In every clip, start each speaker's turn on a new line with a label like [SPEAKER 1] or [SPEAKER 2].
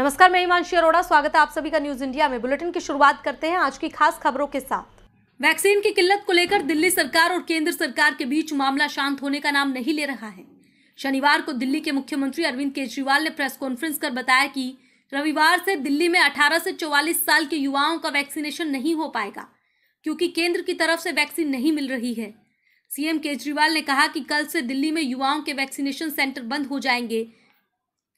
[SPEAKER 1] नमस्कार, मैं हिमांशी अरोड़ा। स्वागत है आप सभी का न्यूज इंडिया में। बुलेटिन की शुरुआत करते हैं आज की खास खबरों के साथ। वैक्सीन की किल्लत को लेकर दिल्ली सरकार और केंद्र सरकार के बीच मामला शांत होने का नाम नहीं ले रहा है। शनिवार को दिल्ली के मुख्यमंत्री अरविंद केजरीवाल ने प्रेस कॉन्फ्रेंस कर बताया कि रविवार से दिल्ली में 18 से 44 साल के युवाओं का वैक्सीनेशन नहीं हो पाएगा, क्योंकि केंद्र की तरफ से वैक्सीन नहीं मिल रही है। सीएम केजरीवाल ने कहा कि कल से दिल्ली में युवाओं के वैक्सीनेशन सेंटर बंद हो जाएंगे।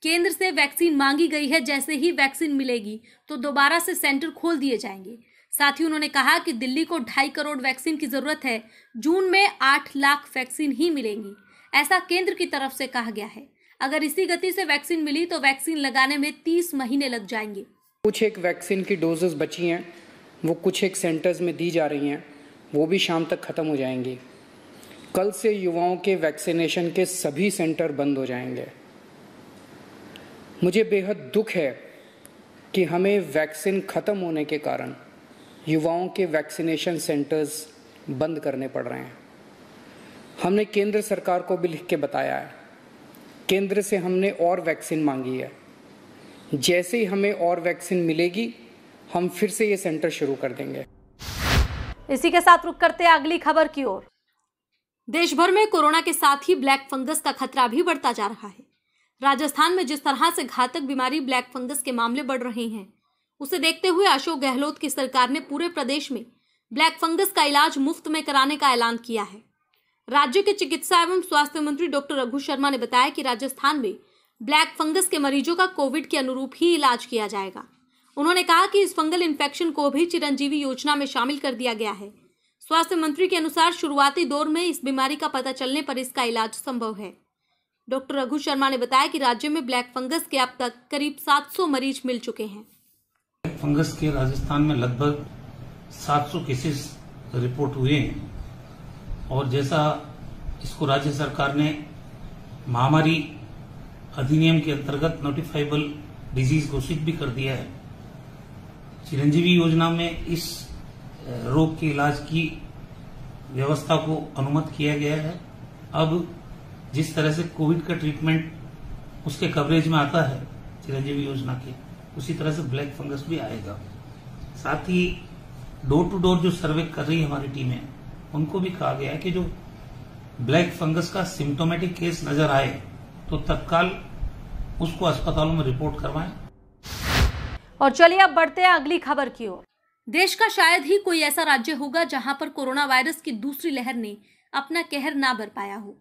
[SPEAKER 1] केंद्र से वैक्सीन मांगी गई है, जैसे ही वैक्सीन मिलेगी तो दोबारा से सेंटर खोल दिए जाएंगे। साथ ही उन्होंने कहा कि दिल्ली को 2.5 करोड़ वैक्सीन की जरूरत है। जून में 8 लाख वैक्सीन ही मिलेंगी, ऐसा केंद्र की तरफ से कहा गया है। अगर इसी गति से वैक्सीन मिली तो वैक्सीन लगाने में 30 महीने लग जाएंगे।
[SPEAKER 2] कुछ एक वैक्सीन की डोजेस बची हैं, वो कुछ एक सेंटर्स में दी जा रही हैं, वो भी शाम तक ख़त्म हो जाएंगी। कल से युवाओं के वैक्सीनेशन के सभी सेंटर बंद हो जाएंगे। मुझे बेहद दुख है कि हमें वैक्सीन ख़त्म होने के कारण युवाओं के वैक्सीनेशन सेंटर्स बंद करने पड़ रहे हैं। हमने केंद्र सरकार को भी लिख के बताया है। केंद्र से हमने और वैक्सीन मांगी है। जैसे ही हमें और वैक्सीन मिलेगी, हम फिर से ये सेंटर शुरू कर देंगे।
[SPEAKER 1] इसी के साथ रुक करते हैं अगली खबर की ओर। देश भर में कोरोना के साथ ही ब्लैक फंगस का खतरा भी बढ़ता जा रहा है। राजस्थान में जिस तरह से घातक बीमारी ब्लैक फंगस के मामले बढ़ रहे हैं, उसे देखते हुए अशोक गहलोत की सरकार ने पूरे प्रदेश में ब्लैक फंगस का इलाज मुफ्त में कराने का ऐलान किया है। राज्य के चिकित्सा एवं स्वास्थ्य मंत्री डॉक्टर रघु शर्मा ने बताया कि राजस्थान में ब्लैक फंगस के मरीजों का कोविड के अनुरूप ही इलाज किया जाएगा। उन्होंने कहा कि इस फंगल इन्फेक्शन को भी चिरंजीवी योजना में शामिल कर दिया गया है। स्वास्थ्य मंत्री के अनुसार शुरुआती दौर में इस बीमारी का पता चलने पर इसका इलाज संभव है। डॉक्टर रघु शर्मा ने बताया कि राज्य में ब्लैक फंगस के अब तक करीब 700 मरीज मिल चुके हैं।
[SPEAKER 3] ब्लैक फंगस के राजस्थान में लगभग 700 केसेस रिपोर्ट हुए हैं और जैसा इसको राज्य सरकार ने महामारी अधिनियम के अंतर्गत नोटिफाइबल डिजीज घोषित भी कर दिया है। चिरंजीवी योजना में इस रोग के इलाज की व्यवस्था को अनुमत किया गया है। अब जिस तरह से कोविड का ट्रीटमेंट उसके कवरेज में आता है चिरंजीवी योजना के, उसी तरह से ब्लैक फंगस भी आएगा। साथ ही डोर टू डोर जो सर्वे कर रही है हमारी टीमें, उनको भी कहा गया है कि जो ब्लैक फंगस का सिम्टोमेटिक केस नजर आए तो तत्काल उसको अस्पतालों में रिपोर्ट करवाएं।
[SPEAKER 1] और चलिए अब बढ़ते हैं अगली खबर की ओर। देश का शायद ही कोई ऐसा राज्य होगा जहां पर कोरोना वायरस की दूसरी लहर ने अपना कहर ना बर पाया हो।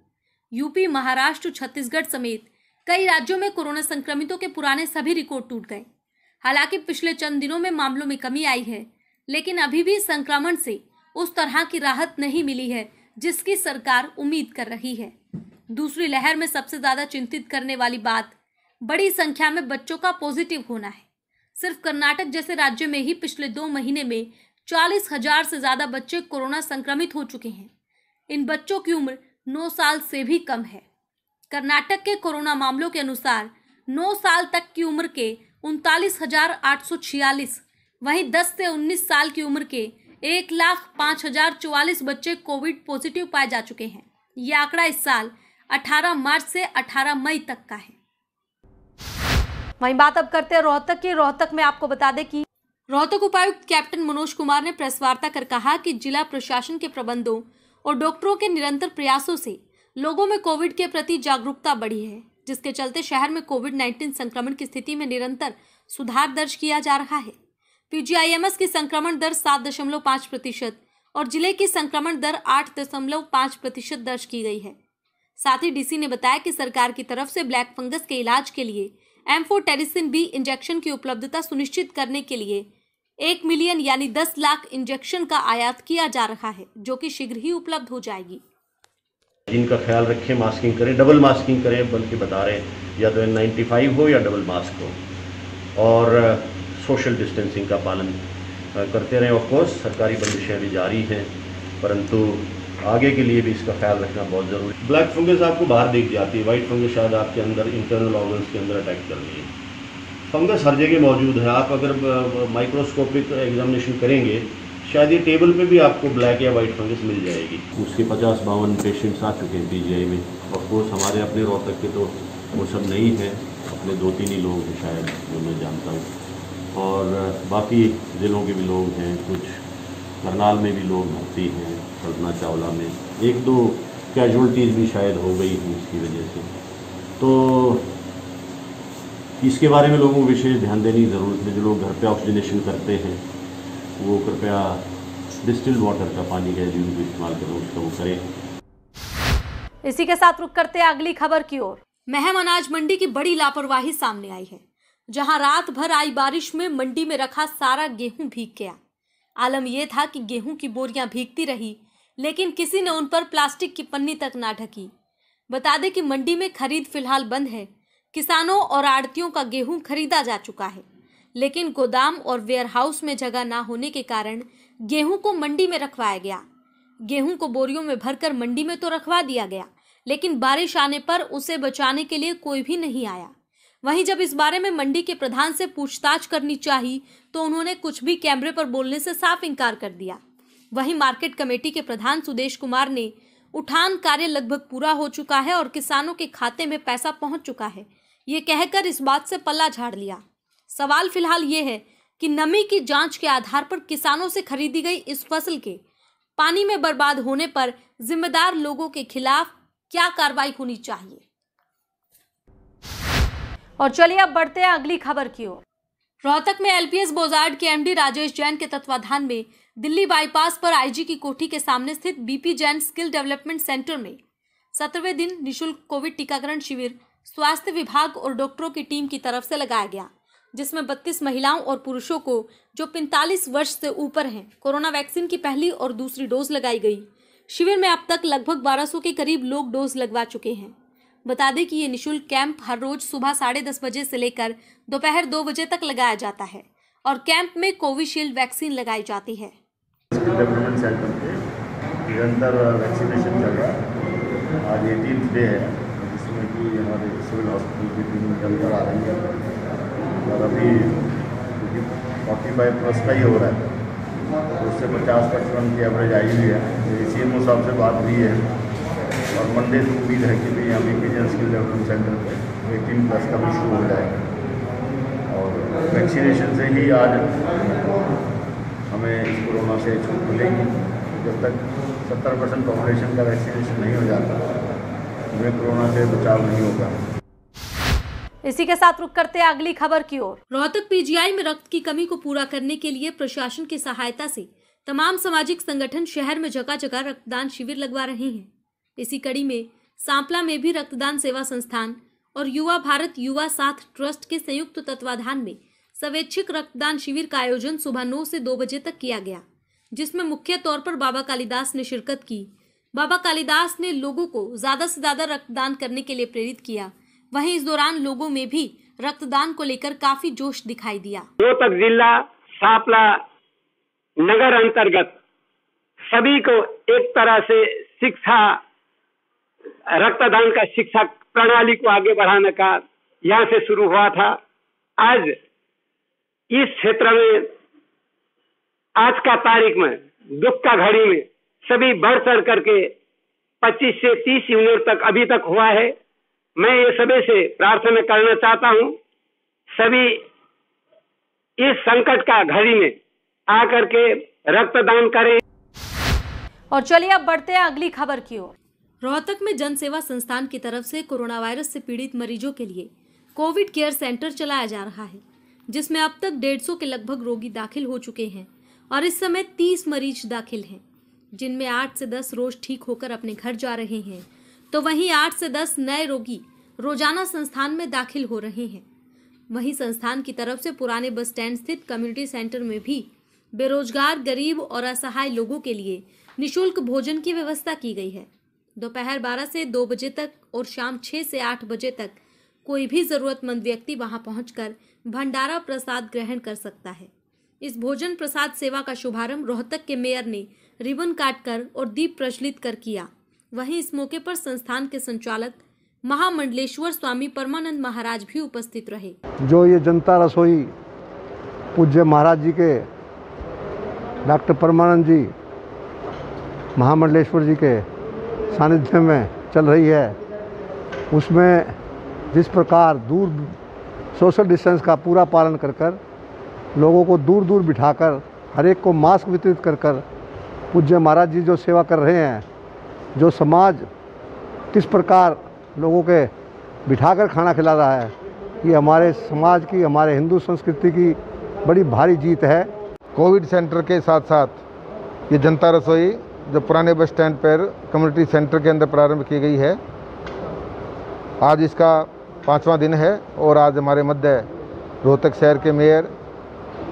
[SPEAKER 1] यूपी, महाराष्ट्र, छत्तीसगढ़ समेत कई राज्यों में कोरोना संक्रमितों के पुराने सभी रिकॉर्ड टूट गए। हालांकि पिछले चंद दिनों में मामलों में कमी आई है, लेकिन अभी भी संक्रमण से उस तरह की राहत नहीं मिली है जिसकी सरकार उम्मीद कर रही है। दूसरी लहर में सबसे ज्यादा चिंतित करने वाली बात बड़ी संख्या में बच्चों का पॉजिटिव होना है। सिर्फ कर्नाटक जैसे राज्य में ही पिछले 2 महीने में 40,000 से ज्यादा बच्चे कोरोना संक्रमित हो चुके हैं। इन बच्चों की उम्र 9 साल से भी कम है। कर्नाटक के कोरोना मामलों के अनुसार 9 साल तक की उम्र के 39,846, वहीं 10 से 19 साल की उम्र के 1,05,044 बच्चे कोविड पॉजिटिव पाए जा चुके हैं। यह आंकड़ा इस साल 18 मार्च से 18 मई तक का है। वहीं बात अब करते हैं रोहतक की। रोहतक में आपको बता दें कि रोहतक उपायुक्त कैप्टन मनोज कुमार ने प्रेस वार्ता कर कहा कि जिला प्रशासन के प्रबंधों और डॉक्टरों के निरंतर प्रयासों से लोगों में कोविड के प्रति जागरूकता बढ़ी है, जिसके चलते शहर में कोविड-19 संक्रमण की स्थिति में निरंतर सुधार दर्ज किया जा रहा है। पीजीआईएमएस की संक्रमण दर 7.5% और जिले की संक्रमण दर 8.5% दर्ज की गई है। साथ ही डीसी ने बताया कि सरकार की तरफ से ब्लैक फंगस के इलाज के लिए एम्फोटेरिसिन बी इंजेक्शन की उपलब्धता सुनिश्चित करने के लिए 1 मिलियन यानी 10 लाख इंजेक्शन का आयात किया जा रहा है, जो कि शीघ्र ही उपलब्ध हो जाएगी।
[SPEAKER 4] जिनका ख्याल रखें, मास्किंग करें, डबल मास्किंग करें, बल्कि बता रहे या तो N95 हो या डबल मास्क हो, और सोशल डिस्टेंसिंग का पालन करते रहें। ऑफ कोर्स सरकारी बंदिशें भी जारी हैं, परंतु आगे के लिए भी इसका ख्याल रखना बहुत ज़रूरी है। ब्लैक फंगस आपको बाहर दिख जाती है, वाइट फंगस शायद आपके अंदर इंटरनल ऑर्गन्स के अंदर अटैक कर रही है। फंगस हर जगह मौजूद है। आप अगर माइक्रोस्कोपिक एग्जामिनेशन करेंगे, शायद ये टेबल पे भी आपको ब्लैक या वाइट फंगस मिल जाएगी। उसके 50-52 पेशेंट्स आ चुके हैं पीजीआई में। ऑफ कोर्स हमारे अपने रोहतक के तो वो सब नहीं है। अपने 2-3 ही लोग हैं शायद जो मैं जानता हूँ, और बाकी ज़िलों के भी लोग हैं, कुछ करनाल में भी लोग भर्ती हैं, कल्पना चावला में 1-2 कैजुअल्टीज़ भी शायद हो गई हैं इसकी वजह से। तो इसके बारे में लोगों को विशेष ध्यान देने की ज़रूरत है। जो लोग घर पे ऑक्सीजनेशन करते हैं वो कृपया डिस्टिल्ड वाटर का पानी का यूज इस्तेमाल करें, उसका वो करें।
[SPEAKER 1] इसी के साथ रुक करते हैं अगली खबर की ओर। महम अनाज मंडी की बड़ी लापरवाही सामने आई है, जहां रात भर आई बारिश में मंडी में रखा सारा गेहूं भीग गया। आलम यह था कि गेहूं की बोरियां भीगती रही, लेकिन किसी ने उन पर प्लास्टिक की पन्नी तक ना ढकी। बता दें कि मंडी में खरीद फिलहाल बंद है। किसानों और आड़तियों का गेहूं खरीदा जा चुका है, लेकिन गोदाम और वेयरहाउस में जगह ना होने के कारण गेहूं को मंडी में रखवाया गया। गेहूं को बोरियों में भरकर मंडी में तो रखवा दिया गया, लेकिन बारिश आने पर उसे बचाने के लिए कोई भी नहीं आया। वहीं जब इस बारे में मंडी के प्रधान से पूछताछ करनी चाहिए तो उन्होंने कुछ भी कैमरे पर बोलने से साफ इनकार कर दिया। वहीं मार्केट कमेटी के प्रधान सुदेश कुमार ने उठान कार्य लगभग पूरा हो चुका है और किसानों के खाते में पैसा पहुंच चुका है, ये कहकर इस बात से पल्ला झाड़ लिया। सवाल फिलहाल ये है कि नमी की जांच के आधार पर किसानों से खरीदी गई इस फसल के पानी में बर्बाद होने पर जिम्मेदार लोगों के खिलाफ क्या कार्रवाई होनी चाहिए। और चलिए अब बढ़ते हैं अगली खबर की ओर। रोहतक में एलपीएस बोजार्ड के एमडी राजेश जैन के तत्वाधान में दिल्ली बाईपास पर आईजी की कोठी के सामने स्थित BP Jain skill development centre में 17वें दिन निःशुल्क कोविड टीकाकरण शिविर स्वास्थ्य विभाग और डॉक्टरों की टीम की तरफ से लगाया गया, जिसमें 32 महिलाओं और पुरुषों को जो 45 वर्ष से ऊपर हैं कोरोना वैक्सीन की पहली और दूसरी डोज लगाई गई। शिविर में अब तक लगभग 1200 के करीब लोग डोज लगवा चुके हैं। बता दें कि ये निःशुल्क कैंप हर रोज सुबह 10:30 बजे से लेकर दोपहर 2 बजे तक लगाया जाता है और कैंप में कोविशील्ड वैक्सीन लगाई जाती है।
[SPEAKER 5] डेवलपमेंट सेंटर पे निरंतर वैक्सीनेशन चल रहा है। आज 18th डे है, जिसमें कि हमारे सिविल हॉस्पिटल की टीम निकलकर आ रही है और अभी 45+ का ही हो रहा है, तो उससे 50% की एवरेज आई हुई है। सीएमओ साहब से बात हुई है और मंडे से उम्मीद है कि यहाँ BP Jain skill development centre पर 18+ का भी शुरू हो जाएगा और वैक्सीनेशन से ही आज हमें इस कोरोना से छूट मिलेगी। जब तक 70% पॉपुलेशन का वैक्सीनेशन नहीं हो जाता, हमें कोरोना से बचाव नहीं होगा।
[SPEAKER 1] इसी के साथ रुक करते हैं अगली खबर की ओर। रोहतक पीजीआई में रक्त की कमी को पूरा करने के लिए प्रशासन की सहायता से तमाम सामाजिक संगठन शहर में जगह जगह रक्तदान शिविर लगवा रहे हैं। इसी कड़ी में सांपला में भी रक्तदान सेवा संस्थान और युवा भारत युवा साथ ट्रस्ट के संयुक्त तत्वाधान में स्वैच्छिक रक्तदान शिविर का आयोजन सुबह 9 से 2 बजे तक किया गया, जिसमें मुख्य तौर पर बाबा कालिदास ने शिरकत की। बाबा कालिदास ने लोगों को ज्यादा से ज्यादा रक्तदान करने के लिए प्रेरित किया। वहीं इस दौरान लोगों में भी रक्तदान को लेकर काफी जोश दिखाई दिया।
[SPEAKER 6] रोहतक जिला सांपला नगर अंतर्गत सभी को एक तरह से शिक्षा, रक्तदान का शिक्षा प्रणाली को आगे बढ़ाने का यहाँ से शुरू हुआ था। आज इस क्षेत्र में आज का तारीख में दुख का घड़ी में सभी बढ़ चढ़ करके 25 से 30 यूनिट तक अभी तक हुआ है। मैं ये सभी से प्रार्थना करना चाहता हूँ, सभी इस संकट का घड़ी में आकर के रक्तदान करें।
[SPEAKER 1] और चलिए अब बढ़ते हैं अगली खबर की ओर। रोहतक में जन सेवा संस्थान की तरफ से कोरोना वायरस से पीड़ित मरीजों के लिए कोविड केयर सेंटर चलाया जा रहा है, जिसमें अब तक 150 के लगभग रोगी दाखिल हो चुके हैं और इस समय 30 मरीज दाखिल हैं, जिनमें 8 से 10 रोज ठीक होकर अपने घर जा रहे हैं, तो वहीं 8 से 10 नए रोगी रोजाना संस्थान में दाखिल हो रहे हैं। वहीं संस्थान की तरफ से पुराने बस स्टैंड स्थित कम्युनिटी सेंटर में भी बेरोजगार, गरीब और असहाय लोगों के लिए निःशुल्क भोजन की व्यवस्था की गई है। दोपहर 12 से 2 बजे तक और शाम 6 से 8 बजे तक कोई भी जरूरतमंद व्यक्ति वहां पहुंचकर भंडारा प्रसाद ग्रहण कर सकता है। इस भोजन प्रसाद सेवा का शुभारंभ रोहतक के मेयर ने रिबन काटकर और दीप प्रज्वलित कर किया। वहीं इस मौके पर संस्थान के संचालक महामंडलेश्वर स्वामी परमानंद महाराज भी उपस्थित रहे।
[SPEAKER 7] जो ये जनता रसोई पूज्य महाराज जी के डॉक्टर परमानंद जी महामंडलेश्वर जी के सानिध्य में चल रही है, उसमें जिस प्रकार दूर सोशल डिस्टेंस का पूरा पालन कर कर लोगों को दूर दूर बिठाकर हर एक को मास्क वितरित कर कर पूज्य महाराज जी जो सेवा कर रहे हैं, जो समाज किस प्रकार लोगों के बिठाकर खाना खिला रहा है, ये हमारे समाज की, हमारे हिंदू संस्कृति की बड़ी भारी जीत है।
[SPEAKER 8] कोविड सेंटर के साथ साथ ये जनता रसोई जो पुराने बस स्टैंड पर कम्युनिटी सेंटर के अंदर प्रारंभ की गई है, आज इसका 5वां दिन है और आज हमारे मध्य रोहतक शहर के मेयर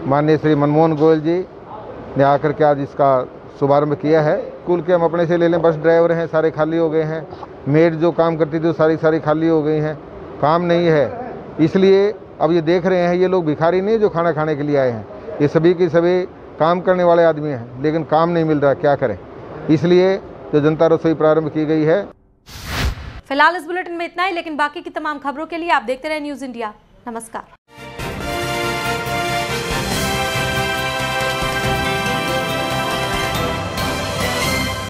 [SPEAKER 8] माननीय श्री मनमोहन गोयल जी ने आकर के आज इसका शुभारंभ किया है। स्कूल के हम अपने से ले लें, बस ड्राइवर हैं सारे खाली हो गए हैं, मेड जो काम करती थी वो सारी खाली हो गई हैं, काम नहीं है। इसलिए अब ये देख रहे हैं ये लोग भिखारी नहीं जो खाना खाने के लिए आए हैं, ये सभी के सभी काम करने वाले आदमी हैं, लेकिन काम नहीं मिल रहा, क्या करें। इसलिए जो जनता रसोई प्रारंभ की गई है।
[SPEAKER 1] फिलहाल इस बुलेटिन में इतना ही, लेकिन बाकी की तमाम खबरों के लिए आप देखते रहे न्यूज़ इंडिया। नमस्कार।